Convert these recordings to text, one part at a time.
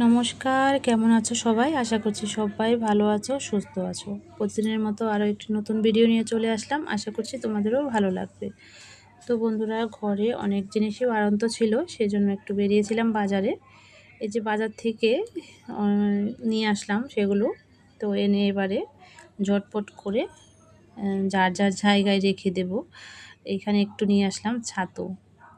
নমস্কার, কেমন আছো সবাই? আশা করছি সবাই ভালো আছো, সুস্থ আছো। প্রতিদিনের মতো আরও একটি নতুন ভিডিও নিয়ে চলে আসলাম। আশা করছি তোমাদেরও ভালো লাগবে। তো বন্ধুরা, ঘরে অনেক জিনিসই বাড়ন্ত ছিল, সেজন্য একটু বেরিয়েছিলাম বাজারে। এই যে বাজার থেকে আ নিয়ে আসলাম সেগুলো। তো এনে এবারে ঝটপট করে যার যার জায়গায় রেখে দেব। এইখানে একটু নিয়ে আসলাম ছাতু।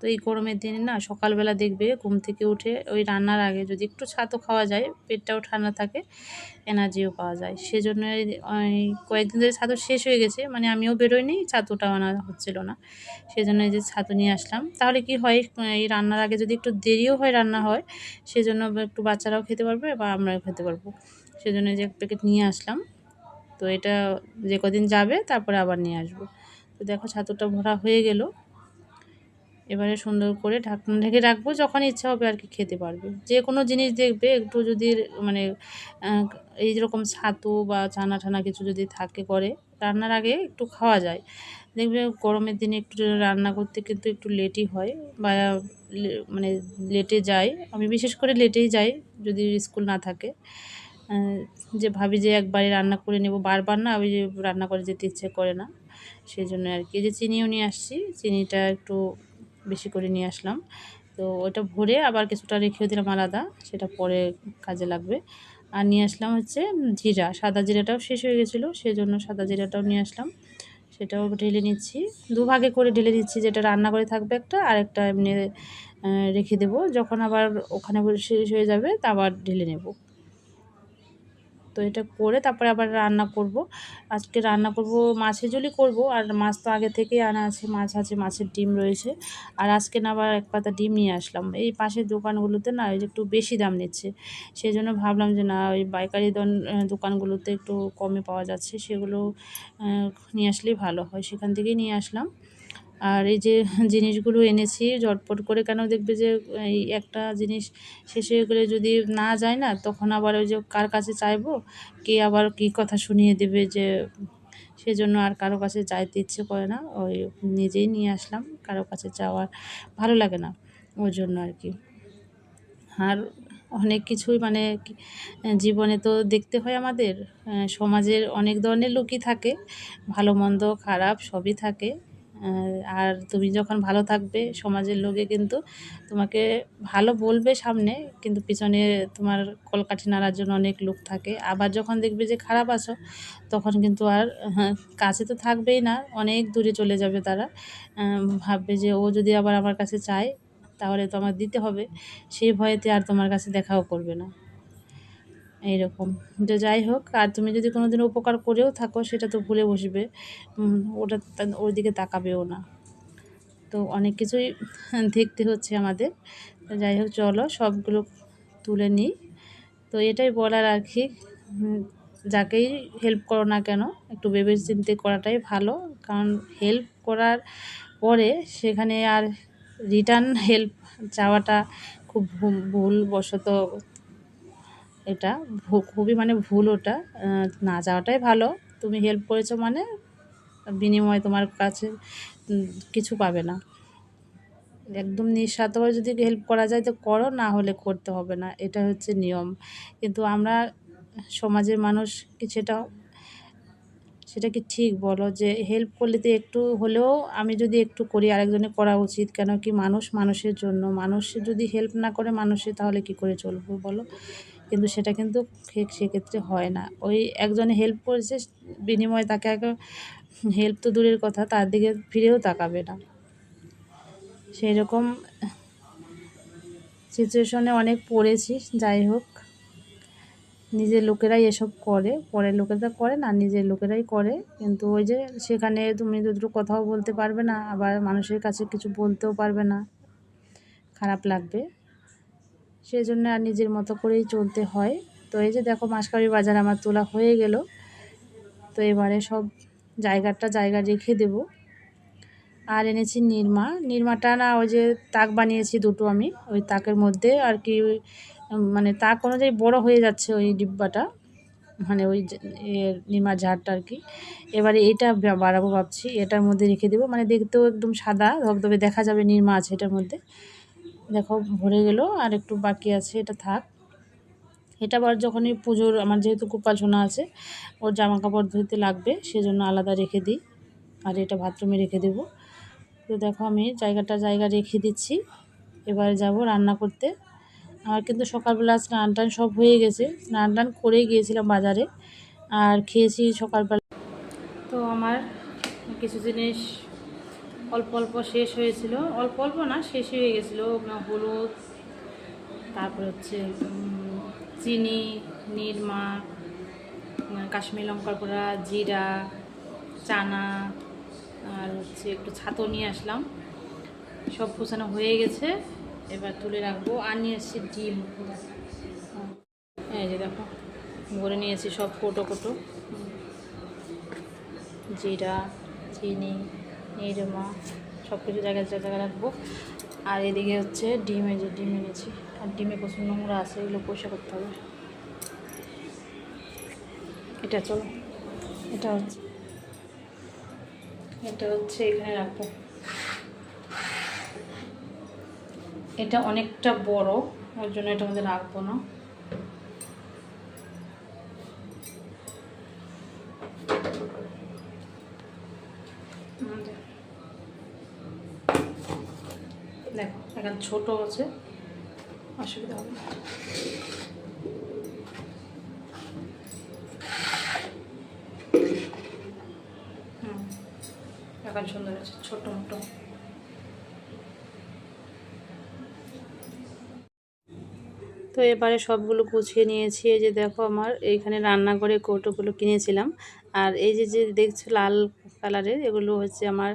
তো এই গরমের দিনে না সকালবেলা দেখবে ঘুম থেকে উঠে ওই রান্নার আগে যদি একটু ছাতু খাওয়া যায়, পেটটাও ঠান্ডা থাকে, এনার্জিও পাওয়া যায়। সেজন্য ওই কয়েকদিন ধরে ছাতু শেষ হয়ে গেছে, মানে আমিও বেরোইনি, ছাতুটাও আনা হচ্ছিল না। সেজন্য এই যে ছাতু নিয়ে আসলাম। তাহলে কি হয়, এই রান্নার আগে যদি একটু দেরিও হয় রান্না হয়, সেজন্য একটু বাচ্চারাও খেতে পারবে বা আমরাও খেতে পারবো। সেজন্য এই যে এক প্যাকেট নিয়ে আসলাম। তো এটা যে কদিন যাবে তারপরে আবার নিয়ে আসবো। তো দেখো ছাতুটা ভরা হয়ে গেল। এবারে সুন্দর করে ঢাকনা ঢেকে রাখবো, যখন ইচ্ছা হবে আর কি খেতে পারবে। যে কোনো জিনিস দেখবে একটু যদি মানে এই যেরকম ছাতু বা ছানা ঠানা কিছু যদি থাকে করে, রান্নার আগে একটু খাওয়া যায়। দেখবে গরমের দিনে একটু রান্না করতে কিন্তু একটু লেটই হয় বা মানে লেটে যায়। আমি বিশেষ করে লেটেই যাই যদি স্কুল না থাকে। যে ভাবি যে একবারে রান্না করে নেব, বারবার না ওই যে রান্না করে যেতে ইচ্ছে করে না। সেজন্য আর কি। এই যে চিনিও নিয়ে আসছি, চিনিটা একটু বেশি করে নিয়ে আসলাম। তো ওটা ভরে আবার কিছুটা রেখেও দিলাম আলাদা, সেটা পরে কাজে লাগবে। আর নিয়ে আসলাম হচ্ছে জিরা, সাদা জিরাটাও শেষ হয়ে গেছিলো, সেজন্য সাদা জিরাটাও নিয়ে আসলাম। সেটাও ঢেলে নিচ্ছি, দুভাগে করে ঢেলে নিচ্ছি, যেটা রান্না করে থাকবে একটা, আর একটা এমনি রেখে দেবো, যখন আবার ওখানে শেষ হয়ে যাবে তা আবার ঢেলে নেব। তো এটা করে তারপরে আবার রান্না করব। আজকে রান্না করব মাছের ঝোলই করব, আর মাছ তো আগে থেকেই আনা আছে, মাছ আছে, মাছের ডিম রয়েছে। আর আজকে না আবার এক পাতা ডিম নিয়ে আসলাম। এই পাশের দোকানগুলোতে না ওই যে একটু বেশি দাম নিচ্ছে, সেই জন্য ভাবলাম যে না, ওই পাইকারি দোকানগুলোতে একটু কমে পাওয়া যাচ্ছে, সেগুলো নিয়ে আসলেই ভালো হয়, সেখান থেকেই নিয়ে আসলাম। আর এই যে জিনিসগুলো এনেছি ঝটপট করে, কেন দেখবে যে এই একটা জিনিস শেষ হয়ে গেলে যদি না যায় না, তখন আবার ওই যে কার কাছে চাইবো, কে আবার কী কথা শুনিয়ে দেবে, যে সেজন্য আর কারো কাছে চাইতে ইচ্ছে করে না, ওই নিজেই নিয়ে আসলাম, কারো কাছে চাওয়ার ভালো লাগে না, ওই জন্য আর কি। আর অনেক কিছুই মানে জীবনে তো দেখতে হয় আমাদের, সমাজের অনেক ধরনের লোকই থাকে, ভালো মন্দ খারাপ সবই থাকে। আর তুমি যখন ভালো থাকবে, সমাজের লোকে কিন্তু তোমাকে ভালো বলবে সামনে, কিন্তু পিছনে তোমার কলকাঠি নাড়ার জন্য অনেক লোক থাকে। আবার যখন দেখবে যে খারাপ আছো, তখন কিন্তু আর হ্যাঁ, কাছে তো থাকবেই না, অনেক দূরে চলে যাবে তারা। ভাববে যে ও যদি আবার আমার কাছে চায়, তাহলে তো আমার দিতে হবে, সেই ভয়েতে আর তোমার কাছে দেখাও করবে না, এইরকম। তো যাই হোক, আর তুমি যদি কোনো দিন উপকার করেও থাকো, সেটা তো ভুলে বসবে, ওটা ওর দিকে তাকাবেও না। তো অনেক কিছুই দেখতে হচ্ছে আমাদের। তো যাই হোক, চলো সবগুলো তুলে নিই। তো এটাই বলার আর কি, যাকেই হেল্প করো না কেন, একটু ভেবে চিন্তে করাটাই ভালো। কারণ হেল্প করার পরে সেখানে আর রিটার্ন হেল্প চাওয়াটা খুব ভুলবশত, এটা খুবই মানে ভুল ওটা। না যাওয়াটাই ভালো। তুমি হেল্প করেছো মানে বিনিময়ে তোমার কাছে কিছু পাবে না। একদম নিঃস্বার্থভাবে যদি হেল্প করা যায় তো করো, না হলে করতে হবে না, এটা হচ্ছে নিয়ম। কিন্তু আমরা সমাজের মানুষ কি সেটা কি ঠিক বলো, যে হেল্প করলে তো একটু হলেও, আমি যদি একটু করি আরেকজনের করা উচিত, কেন কি মানুষ মানুষের জন্য, মানুষ যদি হেল্প না করে মানুষে, তাহলে কি করে চলবো বলো? কিন্তু সেটা কিন্তু সেক্ষেত্রে হয় না। ওই একজনে হেল্প করেছে, বিনিময়ে তাকে আগে হেল্প তো দূরের কথা, তার দিকে ফিরেও তাকাবে না। সেই রকম সিচুয়েশনে অনেক পড়েছি। যাই হোক, নিজের লোকেরাই এসব করে, পরের লোকেরা করে না, নিজের লোকেরাই করে। কিন্তু ওই যে সেখানে তুমি দুটো কথাও বলতে পারবে না, আবার মানুষের কাছে কিছু বলতেও পারবে না, খারাপ লাগবে। সেই জন্য আর নিজের মতো করেই চলতে হয়। তো এই যে দেখো, মাসকাবাড়ি বাজার আমার তোলা হয়ে গেল। তো এবারে সব জায়গা রেখে দেব। আর এনেছি নিরমাটা না, ওই যে তাক বানিয়েছি দুটো আমি, ওই তাকের মধ্যে আর কি, মানে তাক অনুযায়ী বড় হয়ে যাচ্ছে ওই ডিব্বাটা, মানে ওই নিরমার ঝাড়টা আর কি। এবারে এটা বাড়াবো ভাবছি, এটার মধ্যে রেখে দেবো, মানে দেখতেও একদম সাদা ধবধবে দেখা যাবে, নিরমা আছে এটার মধ্যে। দেখো ভরে গেল, আর একটু বাকি আছে, এটা থাক। এটা আবার যখনই পুজোর আমার যেহেতু গোপাল সোনা আছে, ওর জামা কাপড় ধুতে লাগবে, সেজন্য আলাদা রেখে দিই। আর এটা বাথরুমে রেখে দেব। তো দেখো আমি জায়গা রেখে দিচ্ছি। এবারে যাব রান্না করতে। আমার কিন্তু সকালবেলা স্নান টান সব হয়ে গেছে, স্নান টান করেই গিয়েছিলাম বাজারে, আর খেয়েছি সকালবেলা। তো আমার কিছু জিনিস অল্প শেষ হয়েছিল, অল্প না, শেষই হয়ে গেছিলো। হলুদ, তারপর হচ্ছে চিনি, নিরমা, কাশ্মীরি লঙ্কার গুঁড়া, জিরা, চানা, আর হচ্ছে একটু ছাতু নিয়ে আসলাম। সব গোছানো হয়ে গেছে, এবার তুলে রাখবো। আর নিয়ে এসেছি ডিম। এই যে দেখো, ভরে নিয়েছি সব কোটো জিরা, চিনি, নিরমা, সব কিছু জায়গায় রাখবো। আর এদিকে হচ্ছে ডিম, এই যে ডিম এনেছি। আর ডিমে প্রচুর নোংরা আছে, এগুলো পরিষ্কার করতে হবে। এটা চলো, এটা হচ্ছে এখানে রাখবো। এটা অনেকটা বড়, ওর জন্য এটা মধ্যে রাখবো না। দেখো এখন ছোট আছে, অসুবিধা হবে না। এখন সুন্দর আছে, ছোট মোটো। তো এবারে সবগুলো গুছিয়ে নিয়েছি। এই যে দেখো আমার এইখানে রান্নাঘরে কৌটোগুলো কিনেছিলাম। আর এই যে দেখছো লাল কালারের, এগুলো হচ্ছে আমার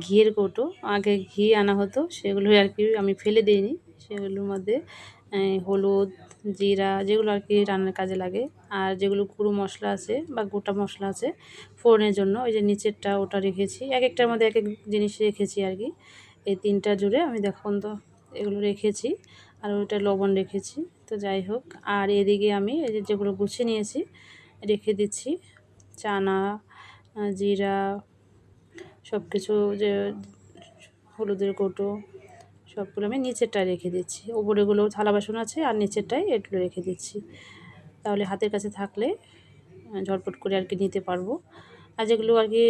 ঘিয়ের কৌটো। আগে ঘি আনা হতো, সেগুলো আর কি আমি ফেলে দিইনি। সেগুলোর মধ্যে হলুদ, জিরা, যেগুলো আর কি রান্নার কাজে লাগে, আর যেগুলো গুঁড়ো মশলা আছে বা গোটা মশলা আছে ফোড়নের জন্য, ওই যে নিচেরটা ওটা রেখেছি। এক একটার মধ্যে এক এক জিনিস রেখেছি আর কি। এই 3টা জুড়ে আমি দেখুন তো এগুলো রেখেছি, আর ওইটা লবণ রেখেছি। তো যাই হোক, আর এদিকে আমি এই যেগুলো গুছিয়ে নিয়েছি রেখে দিচ্ছি। চানা, জিরা, সব কিছু, যে হলুদের কৌটো, সবগুলো আমি নিচেরটা রেখে দিচ্ছি। ওপরেগুলো থালা বাসন আছে, আর নিচেরটাই এগুলো রেখে দিচ্ছি। তাহলে হাতের কাছে থাকলে ঝটপট করে আর কি নিতে পারবো। আর যেগুলো আর কি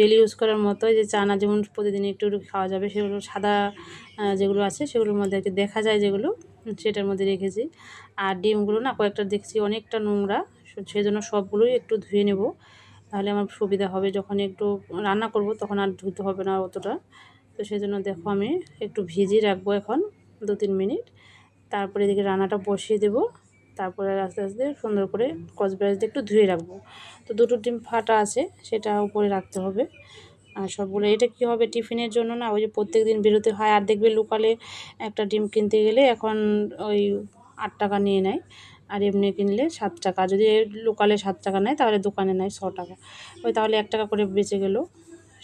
ডেলি ইউজ করার মতো, যে চানা যেমন প্রতিদিন একটু খাওয়া যাবে, সেগুলো সাদা যেগুলো আছে সেগুলোর মধ্যে আর কি দেখা যায় যেগুলো, সেটার মধ্যে রেখেছি। আর ডিমগুলো না কয়েকটা দেখছি অনেকটা নোংরা, সেজন্য সবগুলোই একটু ধুয়ে নেব, তাহলে আমার সুবিধা হবে। যখন একটু রান্না করব তখন আর ধুতে হবে না অতটা। তো সেজন্য দেখো আমি একটু ভিজিয়ে রাখবো এখন 2-3 মিনিট। তারপরে এদিকে রান্নাটা বসিয়ে দেব। তারপরে আস্তে আস্তে সুন্দর করে স্কচব্রাইট দিয়ে একটু ধুয়ে রাখবো। তো 2টো ডিম ফাটা আছে, সেটা উপরে রাখতে হবে। আর সবগুলো এটা কি হবে, টিফিনের জন্য না, ওই যে প্রত্যেক দিন বেরোতে হয়। আর দেখবে লোকালে একটা ডিম কিনতে গেলে এখন ওই 8 টাকা নিয়ে নেয়, আর এমনি কিনলে 7 টাকা। যদি লোকালে 7 টাকা নেয়, তাহলে দোকানে নেয় 6 টাকা। ওই তাহলে 1 টাকা করে বেঁচে গেল।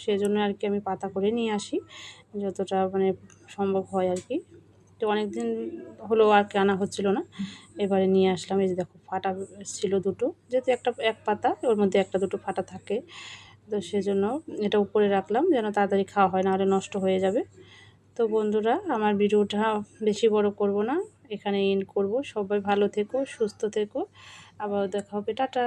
সেই জন্য আর কি আমি পাতা করে নিয়ে আসি, যতটা মানে সম্ভব হয় আর কি। তো অনেক দিন হলো আর কি আনা হচ্ছিল না, এবারে নিয়ে আসলাম। এই যে দেখো ফাটা ছিল 2টো, যেহেতু এক পাতা, ওর মধ্যে 1-2টো ফাটা থাকে। তো সেজন্য এটা উপরে রাখলাম, যেন তাড়াতাড়ি খাওয়া হয়, নাহলে নষ্ট হয়ে যাবে। তো বন্ধুরা, আমার ভিডিওটা বেশি বড় করব না, এখানে এন্ড করব। সবাই ভালো থেকো, সুস্থ থেকো, আবার দেখা হবে, টাটা।